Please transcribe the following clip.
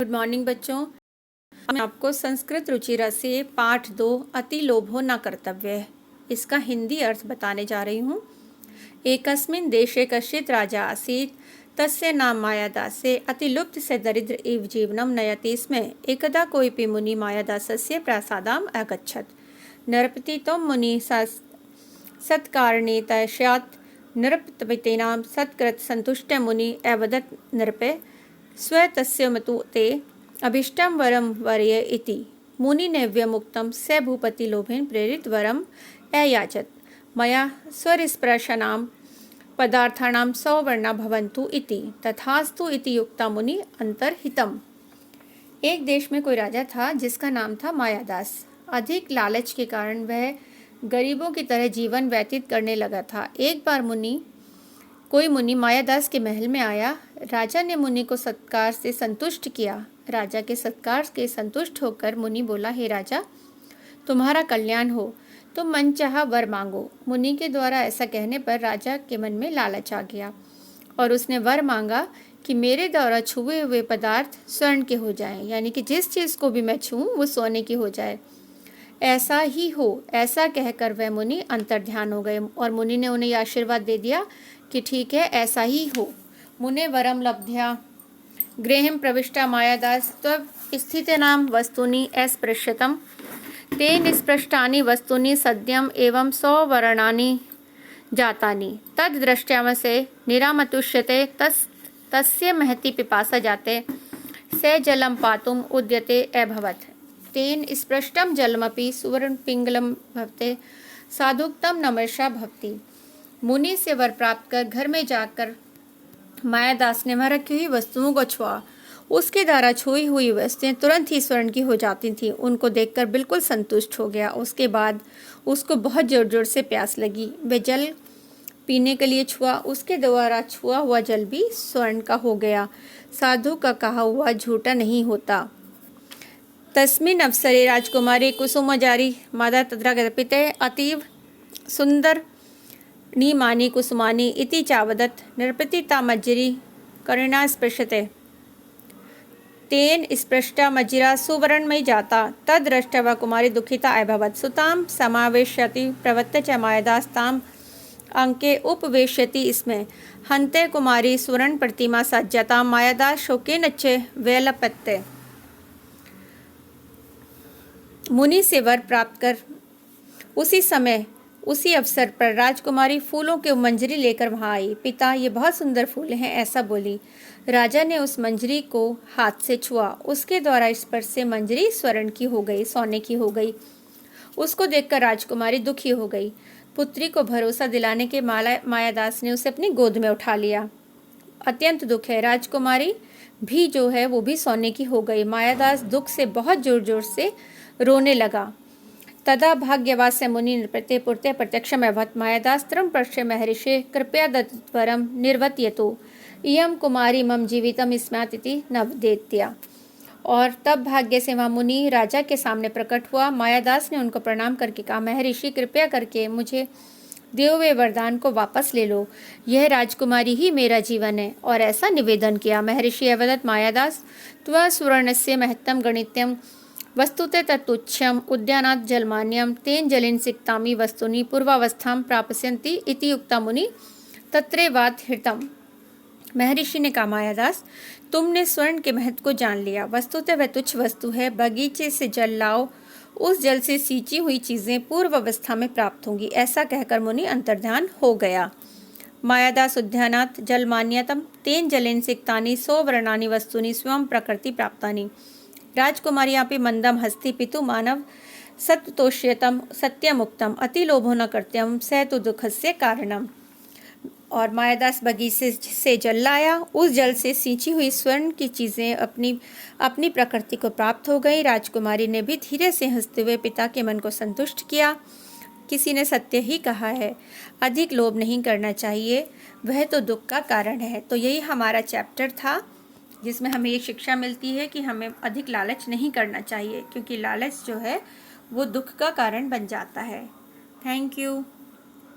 Good morning बच्चों। मैं आपको संस्कृत रुचिरा से पाठ 2 अति लोभो न कर्तव्य इसका हिंदी अर्थ बताने जा रही हूँ। एकस्मिन् देशे कश्चित् राजा आसीत् तस्य नाम मायादासे अतिलुप्त से दरिद्र इव जीवनं नयति स्म। एकदा कोऽपि मुनि मायादासस्य प्रासादाम् अगच्छत्। नरपतितो मुनि सत्कारणे तस्यात् नृपतिनां सत्कृत संतुष्ट मुनि अवदत् नृपे स्व तस्य मतु ते अभीष्टं वरम वर्य इति। मुनिनेव्यमुक्तं स भूपति लोभेन प्रेरित वरम अयाचत। मया स्वरस्पर्शनां पदार्थानां सौवर्णा भवन्तु इति। तथास्तु इति युक्ता मुनि अंतर्हितम्। एक देश में कोई राजा था जिसका नाम था मायादास। अधिक लालच के कारण वह गरीबों की तरह जीवन व्यतीत करने लगा था। एक बार कोई मुनि मायादास के महल में आया। राजा ने मुनि को सत्कार से संतुष्ट किया। राजा के सत्कार के संतुष्ट होकर मुनि बोला, हे राजा, तुम्हारा कल्याण हो, तुम मनचाहा वर मांगो। मुनि के द्वारा ऐसा कहने पर राजा के मन में लालच आ गया और उसने वर मांगा कि मेरे द्वारा छुए हुए पदार्थ स्वर्ण के हो जाएं, यानी कि जिस चीज़ को भी मैं छूऊं वो सोने की हो जाए। ऐसा ही हो, ऐसा कहकर वह मुनि अंतर्ध्यान हो गए और मुनि ने उन्हें आशीर्वाद दे दिया कि ठीक है, ऐसा ही हो। मुने वरम लब्ध्या गृहं प्रविष्टा मायादास तव स्थितानां वस्तूनि अस्पृश्यतम तेन स्पृष्टानि वस्तूनि सद्यम एवं सौवर्णानि जातानि तद्दृष्ट्यामसे निरामतुष्यते तस्य महती पिपासा जाते स जलं पातुम् उद्यते अभवत्। तेन स्पृष्टं जलमपि सुवर्णपिङ्गलं भवते साधुक्तं नमर्षा भवति। मुनि से वर प्राप्त कर घर में जाकर मायादास ने वहाँ रखी हुई वस्तुओं को छुआ। उसके द्वारा छुई हुई वस्तुएं तुरंत ही स्वर्ण की हो जाती थीं। उनको देखकर बिल्कुल संतुष्ट हो गया। उसके बाद उसको बहुत जोर जोर से प्यास लगी। वह जल पीने के लिए छुआ। उसके द्वारा छुआ हुआ जल भी स्वर्ण का हो गया। साधु का कहा हुआ झूठा नहीं होता। तस्मिन् अवसरे राजकुमारी कुसुमजारी मादा तत्र कल्पिते अतीव सुंदर नीमानी कुसुमानी इति चावदत् नृपति तामज्जरी करुणा स्पृशते तेन स्पृष्टा मज्जिरा सुवर्णमयी जाता तद्दृष्ट्वा कुमारी दुखिता अभवत्। सुतां समावेशयति प्रवत्य च मायादास्ताम् अंके उपवेशयति स्म। हन्ते कुमारी सुवर्ण प्रतिमा सज्जतां मायादास शोकेन च वैलपत्ते। मुनि से वर प्राप्त कर उसी अवसर पर राजकुमारी फूलों के मंजरी लेकर वहाँ आई। पिता, ये बहुत सुंदर फूल हैं, ऐसा बोली। राजा ने उस मंजरी को हाथ से छुआ। उसके द्वारा स्पर्श से मंजरी स्वर्ण की हो गई, सोने की हो गई। उसको देखकर राजकुमारी दुखी हो गई। पुत्री को भरोसा दिलाने के मायादास ने उसे अपनी गोद में उठा लिया। अत्यंत दुख है। राजकुमारी भी जो है वो भी सोने की हो गई। मायादास दुख से बहुत जोर जोर से रोने लगा। तदा भाग्यवास्य मुनि नृपते पुरते प्रत्यक्षम अभवत्। मायादास त्रम प्रश्य महर्षे कृपया दत्तवरम निर्वर्तयतु इयं कुमारी मम जीवितम स्यात् इति नवदेत्या। और तब भाग्य से वह मुनि राजा के सामने प्रकट हुआ। मायादास ने उनको प्रणाम करके कहा, महर्षि, कृपया करके मुझे दिए हुए वरदान को वापस ले लो। यह राजकुमारी ही मेरा जीवन है। और ऐसा निवेदन किया। महर्षि अवदत् मायादास त्व सुवर्णस्य महत्तम गणित्यम वस्तुते तत्तुच्छ्यम उद्यानात् जलमान्यम तेन जलेन सिक्तामि वस्तुनि पूर्वावस्थां प्राप्स्यन्ति इति उक्ता मुनि तत्रैवात् हृतम्। महर्षि ने कहा, मायादास, तुमने स्वर्ण के महत्व को जान लिया। वस्तुतः वह तुच्छ वस्तु है। बगीचे से जल लाओ, उस जल से सींची हुई चीजें पूर्व अवस्था में प्राप्त होंगी। ऐसा कहकर मुनि अंतर्ध्यान हो गया। मायादास उद्यानात् जलमान्यतम तेन जलेन सिक्तानि सौवर्णानि वस्तुनि स्वयं प्रकृति प्राप्तानि। राजकुमारी अपि मंदम हस्ति पितु मानव सत्तोष्यतम सत्यमुक्तम अति लोभो न कर्त्यम स तो दुखस्य कारणम। और मायादास बगीचे से जल लाया। उस जल से सींची हुई स्वर्ण की चीज़ें अपनी प्रकृति को प्राप्त हो गई। राजकुमारी ने भी धीरे से हंसते हुए पिता के मन को संतुष्ट किया। किसी ने सत्य ही कहा है, अधिक लोभ नहीं करना चाहिए, वह तो दुख का कारण है। तो यही हमारा चैप्टर था जिसमें हमें ये शिक्षा मिलती है कि हमें अधिक लालच नहीं करना चाहिए, क्योंकि लालच जो है वो दुख का कारण बन जाता है। Thank you.